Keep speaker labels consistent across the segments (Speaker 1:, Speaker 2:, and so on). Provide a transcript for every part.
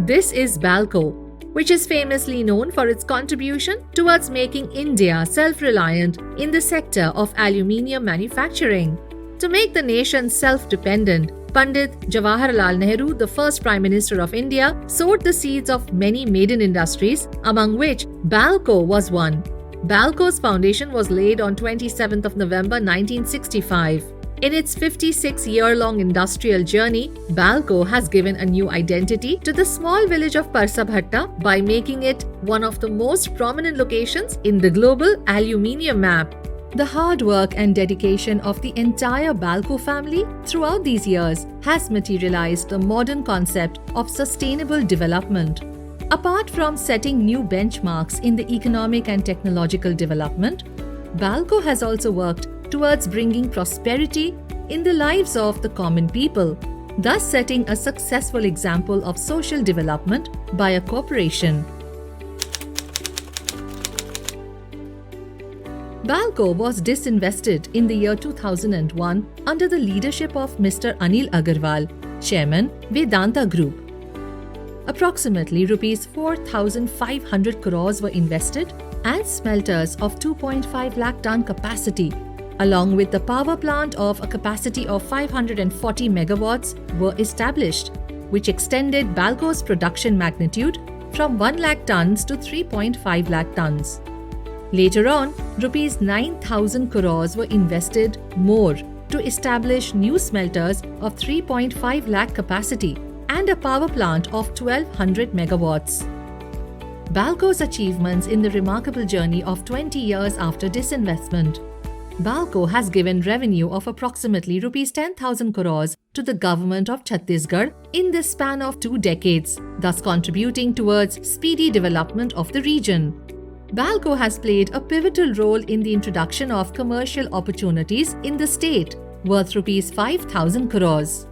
Speaker 1: This is Balco, which is famously known for its contribution towards making India self-reliant in the sector of aluminium manufacturing. To make the nation self-dependent, Pandit Jawaharlal Nehru, the first Prime Minister of India, sowed the seeds of many maiden industries, among which Balco was one. Balco's foundation was laid on 27th of November 1965. In its 56-year-long industrial journey, Balco has given a new identity to the small village of Parsabhatta by making it one of the most prominent locations in the global aluminium map. The hard work and dedication of the entire Balco family throughout these years has materialized the modern concept of sustainable development. Apart from setting new benchmarks in the economic and technological development, Balco has also worked towards bringing prosperity in the lives of the common people, thus setting a successful example of social development by a corporation. Balco was disinvested in the year 2001 under the leadership of Mr. Anil Agarwal, Chairman, Vedanta Group. Approximately Rs 4,500 crores were invested and smelters of 2.5 lakh ton capacity, along with the power plant of a capacity of 540 megawatts were established, which extended Balco's production magnitude from 1 lakh tons to 3.5 lakh tons. Later on, Rs 9,000 crores were invested more to establish new smelters of 3.5 lakh capacity and a power plant of 1200 megawatts. Balco's achievements in the remarkable journey of 20 years after disinvestment. Balco has given revenue of approximately Rs 10,000 crores to the government of Chhattisgarh in the span of 2 decades, thus contributing towards speedy development of the region. Balco has played a pivotal role in the introduction of commercial opportunities in the state, worth Rs 5,000 crores.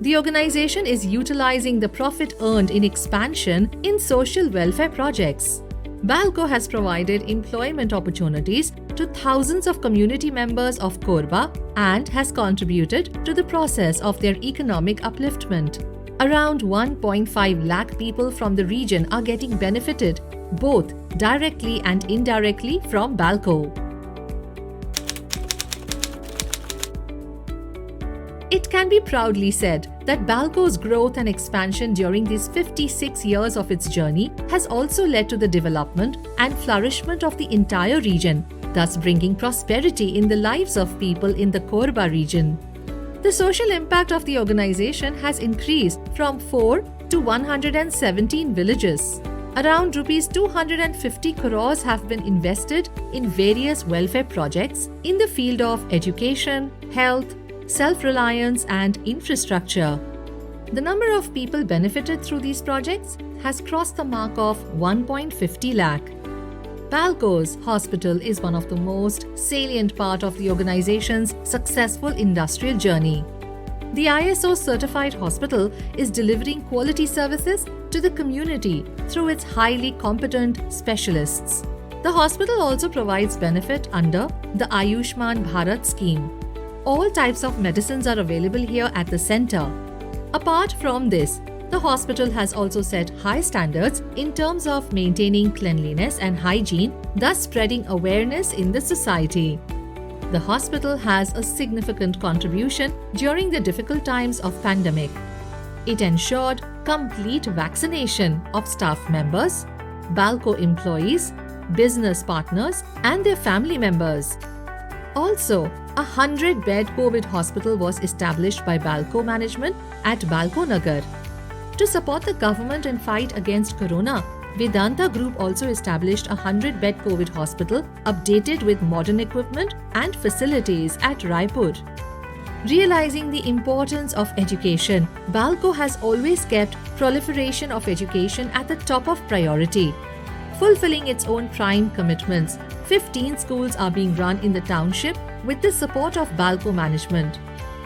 Speaker 1: The organization is utilizing the profit earned in expansion in social welfare projects. Balco has provided employment opportunities to thousands of community members of Korba and has contributed to the process of their economic upliftment. Around 1.5 lakh people from the region are getting benefited both directly and indirectly from Balco. It can be proudly said that Balco's growth and expansion during these 56 years of its journey has also led to the development and flourishment of the entire region, thus bringing prosperity in the lives of people in the Korba region. The social impact of the organization has increased from 4 to 117 villages. Around Rs 250 crores have been invested in various welfare projects in the field of education, health, self-reliance and infrastructure. The number of people benefited through these projects has crossed the mark of 1.50 lakh. Balco's hospital is one of the most salient part of the organization's successful industrial journey. The ISO certified hospital is delivering quality services to the community through its highly competent specialists. The hospital also provides benefit under the Ayushman Bharat scheme. All types of medicines are available here at the center. Apart from this, the hospital has also set high standards in terms of maintaining cleanliness and hygiene, thus spreading awareness in the society. The hospital has a significant contribution during the difficult times of pandemic. It ensured complete vaccination of staff members, Balco employees, business partners and their family members. Also, a 100-bed COVID hospital was established by Balco management at Balco Nagar. To support the government and fight against Corona, Vedanta Group also established a 100-bed COVID hospital updated with modern equipment and facilities at Raipur. Realizing the importance of education, Balco has always kept proliferation of education at the top of priority. Fulfilling its own prime commitments, 15 schools are being run in the township with the support of Balco management.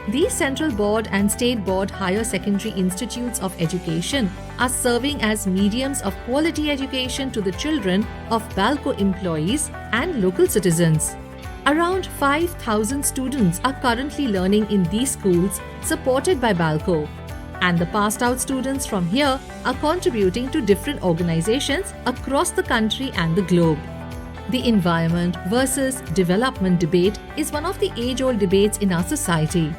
Speaker 1: These Central Board and State Board Higher Secondary Institutes of Education are serving as mediums of quality education to the children of Balco employees and local citizens. Around 5,000 students are currently learning in these schools supported by Balco. and the passed out students from here are contributing to different organizations across the country and the globe. The environment versus development debate is one of the age-old debates in our society.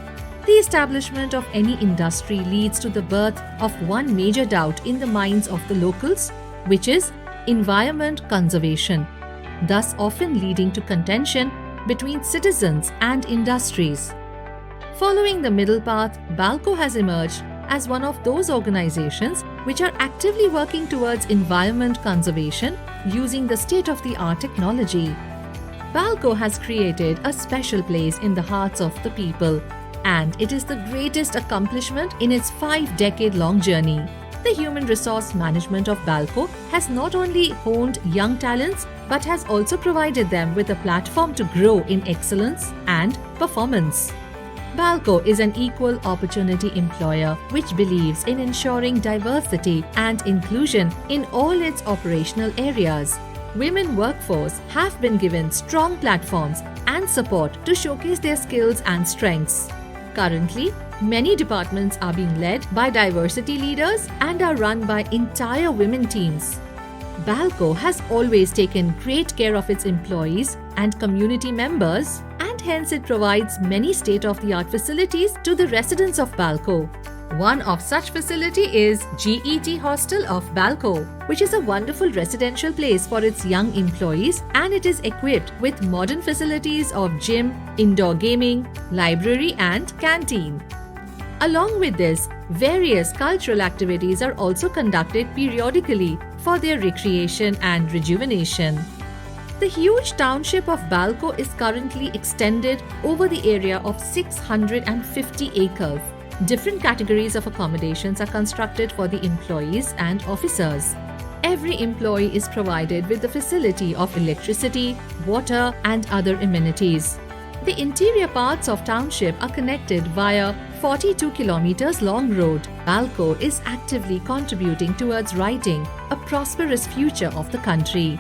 Speaker 1: The establishment of any industry leads to the birth of one major doubt in the minds of the locals, which is environment conservation, thus often leading to contention between citizens and industries. Following the middle path, BALCO has emerged as one of those organizations which are actively working towards environment conservation using the state-of-the-art technology. BALCO has created a special place in the hearts of the people, and it is the greatest accomplishment in its 5-decade-long journey. The human resource management of BALCO has not only honed young talents but has also provided them with a platform to grow in excellence and performance. BALCO is an equal opportunity employer which believes in ensuring diversity and inclusion in all its operational areas. Women workforce have been given strong platforms and support to showcase their skills and strengths. Currently, many departments are being led by diversity leaders and are run by entire women teams. BALCO has always taken great care of its employees and community members, and hence it provides many state-of-the-art facilities to the residents of BALCO. One of such facility is GET Hostel of BALCO, which is a wonderful residential place for its young employees, and it is equipped with modern facilities of gym, indoor gaming, library and canteen. Along with this, various cultural activities are also conducted periodically for their recreation and rejuvenation. The huge township of BALCO is currently extended over the area of 650 acres. Different categories of accommodations are constructed for the employees and officers. Every employee is provided with the facility of electricity, water, and other amenities. The interior parts of township are connected via 42 kilometers long road. BALCO is actively contributing towards writing a prosperous future of the country.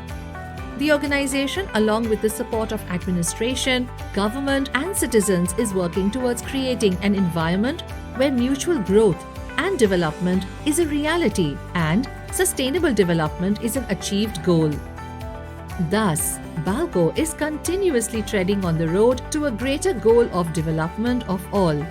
Speaker 1: The organization, along with the support of administration, government, and citizens, is working towards creating an environment where mutual growth and development is a reality and sustainable development is an achieved goal. Thus, BALCO is continuously treading on the road to a greater goal of development of all.